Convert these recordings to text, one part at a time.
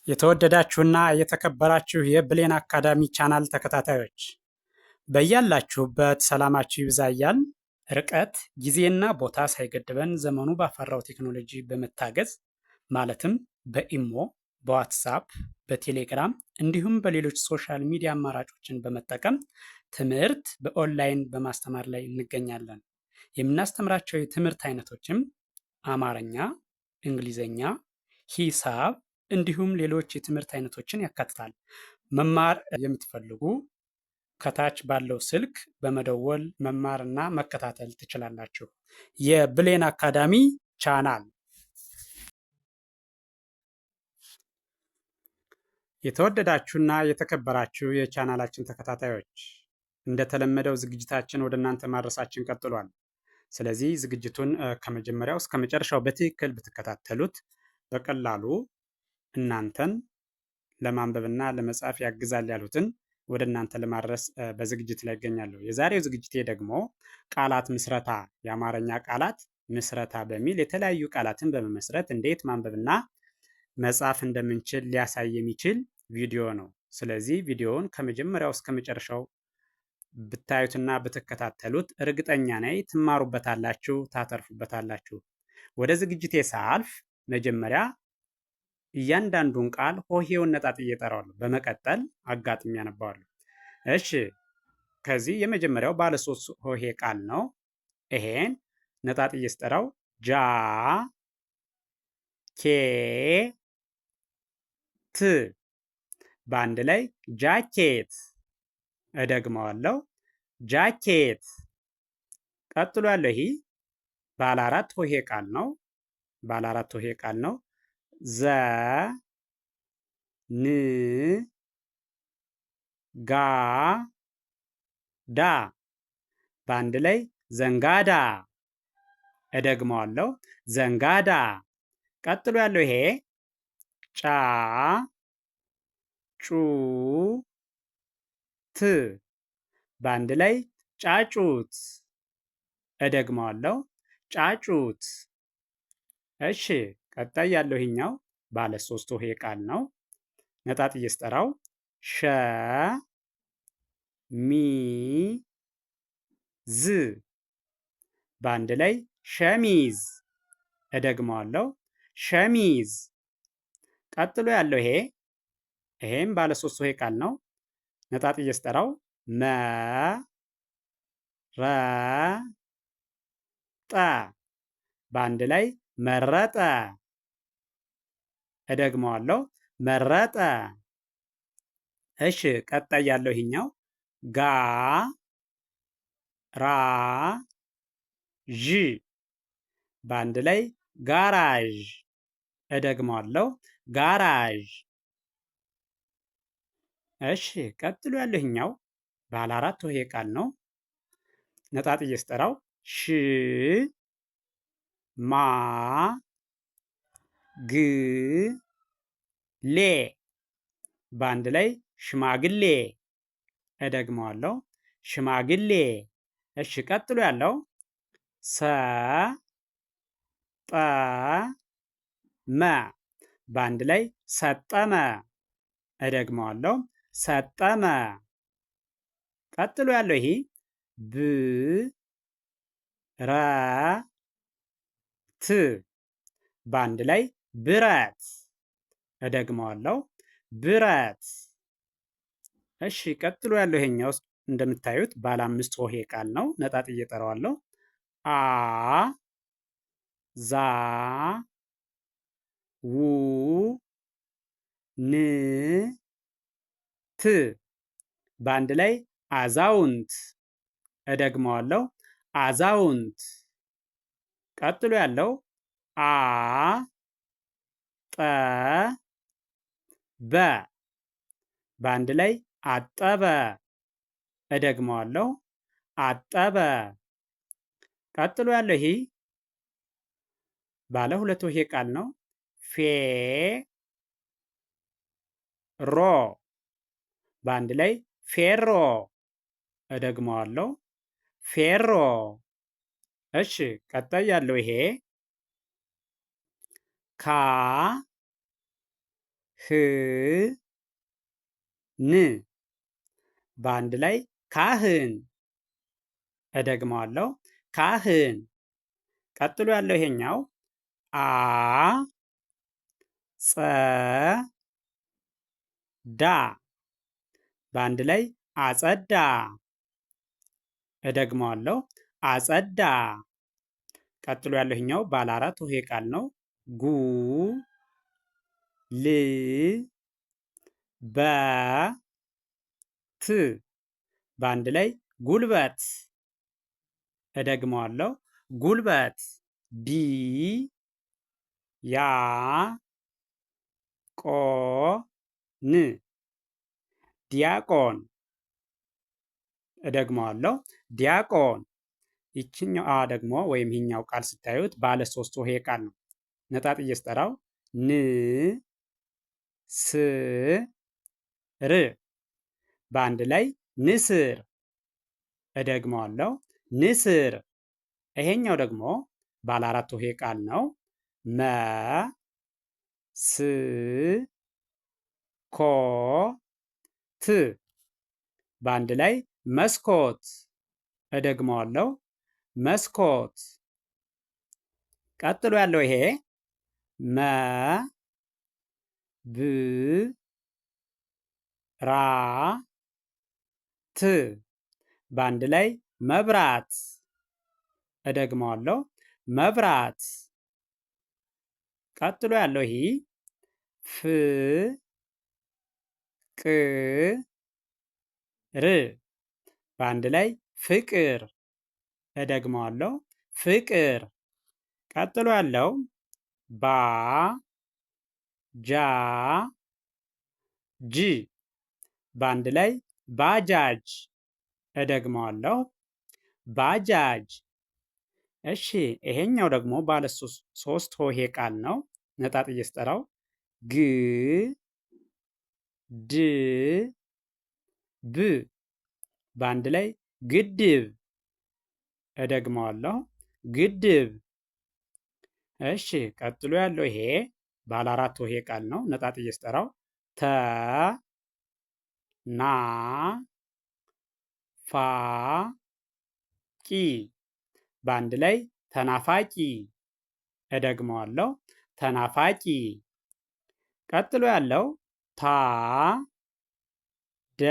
የተወደዳችሁና የተከበራችሁ የብሌን አካዳሚ ቻናል ተከታታዮች በያላችሁበት ሰላማችሁ ይብዛ እያልን ርቀት ጊዜና ቦታ ሳይገድበን ዘመኑ ባፈራው ቴክኖሎጂ በመታገዝ ማለትም በኢሞ፣ በዋትሳፕ፣ በቴሌግራም እንዲሁም በሌሎች ሶሻል ሚዲያ አማራጮችን በመጠቀም ትምህርት በኦንላይን በማስተማር ላይ እንገኛለን። የምናስተምራቸው የትምህርት አይነቶችም አማርኛ፣ እንግሊዘኛ፣ ሂሳብ እንዲሁም ሌሎች የትምህርት አይነቶችን ያካትታል። መማር የምትፈልጉ ከታች ባለው ስልክ በመደወል መማርና መከታተል ትችላላችሁ። የብሌን አካዳሚ ቻናል። የተወደዳችሁና የተከበራችሁ የቻናላችን ተከታታዮች እንደተለመደው ዝግጅታችን ወደ እናንተ ማድረሳችን ቀጥሏል። ስለዚህ ዝግጅቱን ከመጀመሪያው እስከ መጨረሻው በትክክል ብትከታተሉት በቀላሉ እናንተን ለማንበብና ለመጻፍ ያግዛል ያሉትን ወደ እናንተ ለማድረስ በዝግጅት ላይ ይገኛለሁ። የዛሬው ዝግጅቴ ደግሞ ቃላት ምስረታ፣ የአማርኛ ቃላት ምስረታ በሚል የተለያዩ ቃላትን በመመስረት እንዴት ማንበብና መጻፍ እንደምንችል ሊያሳይ የሚችል ቪዲዮ ነው። ስለዚህ ቪዲዮውን ከመጀመሪያው እስከ መጨረሻው ብታዩትና ብትከታተሉት እርግጠኛ ነኝ ትማሩበታላችሁ፣ ታተርፉበታላችሁ። ወደ ዝግጅቴ ሳልፍ መጀመሪያ እያንዳንዱን ቃል ሆሄውን ነጣጥዬ እጠራዋለሁ። በመቀጠል አጋጥሚ ያነባዋለሁ። እሺ፣ ከዚህ የመጀመሪያው ባለ ሶስት ሆሄ ቃል ነው። ይሄን ነጣጥዬ ስጠራው ጃ ኬ ት፣ በአንድ ላይ ጃኬት። እደግመዋለሁ፣ ጃኬት። ቀጥሎ ያለው ይህ ባለ አራት ሆሄ ቃል ነው። ባለ አራት ሆሄ ቃል ነው። ዘ ን ጋ ዳ፣ በአንድ ላይ ዘንጋዳ። እደግመዋለሁ፣ ዘንጋዳ። ቀጥሎ ያለው ይሄ ጫ ጩ ት፣ በአንድ ላይ ጫጩት። እደግመዋለሁ፣ ጫጩት። እሺ፣ ቀጣይ ያለው ይሄኛው ባለ ሶስት ሆሄ ቃል ነው። ነጣጥዬ ስጠራው ሸ ሚ ዝ፣ በአንድ ላይ ሸሚዝ። እደግመዋለሁ፣ ሸሚዝ። ቀጥሎ ያለው ይሄም ባለ ሶስት ሆሄ ቃል ነው። ነጣጥዬ ስጠራው መ ረ ጠ፣ በአንድ ላይ መረጠ። እደግመዋለሁ፣ መረጠ። እሺ፣ ቀጣይ ያለው ይሄኛው ጋ ራ ዥ፣ በአንድ ላይ ጋራዥ። እደግመዋለሁ፣ ጋራዥ። እሺ፣ ቀጥሎ ያለው ይሄኛው ባለ አራት ሆሄ ቃል ነው። ነጣጥዬ ስጠራው ሽ ማ ግ ሌ፣ በአንድ ላይ ሽማግሌ። እደግመዋለሁ፣ ሽማግሌ። እሺ፣ ቀጥሎ ያለው ሰ ጠ መ፣ በአንድ ላይ ሰጠመ። እደግመዋለሁ፣ ሰጠመ። ቀጥሎ ያለው ይሄ ብ ረ ት፣ በአንድ ላይ ብረት። እደግመዋለሁ፣ ብረት። እሺ፣ ቀጥሎ ያለው ይሄኛው እንደምታዩት ባለ አምስት ሆሄ ቃል ነው። ነጣጥዬ እጠራዋለሁ። አ ዛ ው ን ት፣ በአንድ ላይ አዛውንት። እደግመዋለሁ፣ አዛውንት። ቀጥሎ ያለው አ ጠ በ፣ በአንድ ላይ አጠበ። እደግመዋለሁ፣ አጠበ። ቀጥሎ ያለው ይሄ ባለ ሁለት ሆሄ ቃል ነው። ፌ ሮ፣ በአንድ ላይ ፌሮ። እደግመዋለሁ፣ ፌሮ። እሺ፣ ቀጣይ ያለው ይሄ ካ ን በአንድ ላይ ካህን። እደግመዋለሁ ካህን። ቀጥሎ ያለው ይሄኛው አ ጸ ዳ በአንድ ላይ አጸዳ። እደግመዋለሁ አጸዳ። ቀጥሎ ያለው ይሄኛው ባለ አራት ሆሄ ቃል ነው። ጉ ል በ ት በአንድ ላይ ጉልበት። እደግመዋለሁ ጉልበት። ዲ ያ ቆ ን ዲያቆን። እደግመዋለሁ ዲያቆን። ይችኛው አ ደግሞ ወይም ይህኛው ቃል ስታዩት ባለ ሶስት ሆሄ ቃል ነው። ነጣጥዬ ስጠራው ን ስ ር በአንድ ላይ ንስር። እደግመዋለሁ ንስር። ይሄኛው ደግሞ ባለ አራት ሆሄ ቃል ነው። መ ስ ኮ ት በአንድ ላይ መስኮት። እደግመዋለሁ መስኮት። ቀጥሎ ያለው ይሄ መ ብ ራ ት በአንድ ላይ መብራት። እደግመዋለሁ መብራት። ቀጥሎ ያለው ይሄ ፍ ቅ ር በአንድ ላይ ፍቅር። እደግመዋለሁ ፍቅር። ቀጥሎ ያለው ባ ጃ ጅ በአንድ ላይ ባጃጅ። እደግመዋለሁ ባጃጅ። እሺ ይሄኛው ደግሞ ባለ ሶስት ሆሄ ቃል ነው። ነጣጥዬ ስጠራው ግ ድ ብ በአንድ ላይ ግድብ። እደግመዋለሁ ግድብ። እሺ ቀጥሎ ያለው ይሄ ባለ አራት ሆሄ ቃል ነው። ነጣጥዬ ስጠራው ተ ና ፋ ቂ በአንድ ላይ ተናፋቂ። እደግመዋለሁ ተናፋቂ። ቀጥሎ ያለው ታ ደ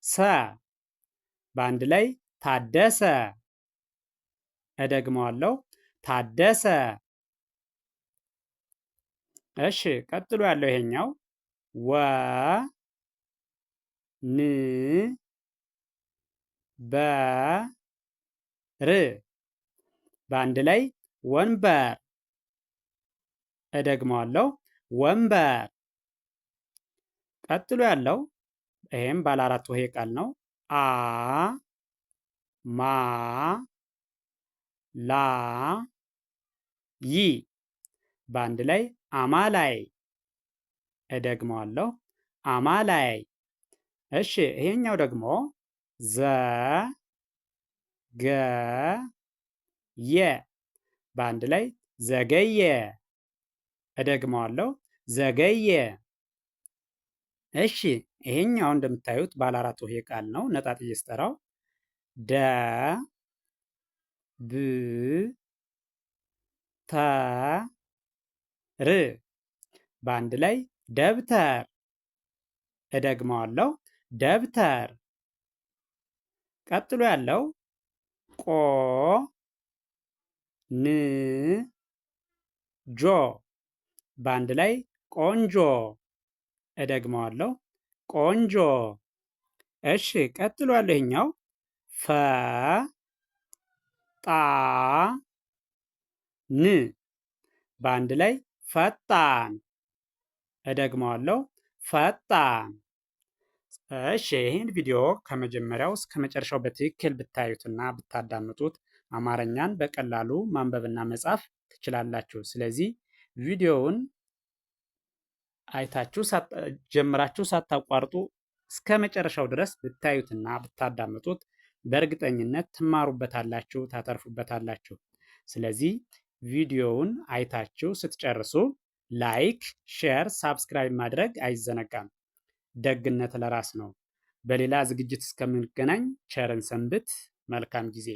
ሰ በአንድ ላይ ታደሰ። እደግመዋለሁ ታደሰ። እሺ ቀጥሎ ያለው ይሄኛው ወ ን በ ር በአንድ ላይ ወንበር። እደግመዋለሁ ወንበር። ቀጥሎ ያለው ይሄም ባለ አራት ሆሄ ቃል ነው። አ ማ ላ ይ በአንድ ላይ አማላይ። እደግመዋለሁ አማላይ። እሺ ይሄኛው ደግሞ ዘ ገ የ በአንድ ላይ ዘገየ። እደግመዋለሁ ዘገየ። እሺ ይሄኛው እንደምታዩት ባለ አራት ሆሄ ቃል ነው። ነጣጥዬ ስጠራው ደ ብ ተ ር በአንድ ላይ ደብተር። እደግመዋለሁ ደብተር። ቀጥሎ ያለው ቆ ን ጆ በአንድ ላይ ቆንጆ። እደግመዋለሁ ቆንጆ። እሺ ቀጥሎ ያለው ይሄኛው ፈ ጣ ን በአንድ ላይ ፈጣን። እደግመዋለሁ ፈጣን። እሺ ይህን ቪዲዮ ከመጀመሪያው እስከ መጨረሻው በትክክል ብታዩትና ብታዳምጡት አማርኛን በቀላሉ ማንበብና መጻፍ ትችላላችሁ። ስለዚህ ቪዲዮውን አይታችሁ ጀምራችሁ ሳታቋርጡ እስከ መጨረሻው ድረስ ብታዩትና ብታዳምጡት በእርግጠኝነት ትማሩበታላችሁ፣ ታተርፉበታላችሁ። ስለዚህ ቪዲዮውን አይታችሁ ስትጨርሱ ላይክ፣ ሼር፣ ሳብስክራይብ ማድረግ አይዘነጋም። ደግነት ለራስ ነው። በሌላ ዝግጅት እስከምንገናኝ ቸርን ሰንብት። መልካም ጊዜ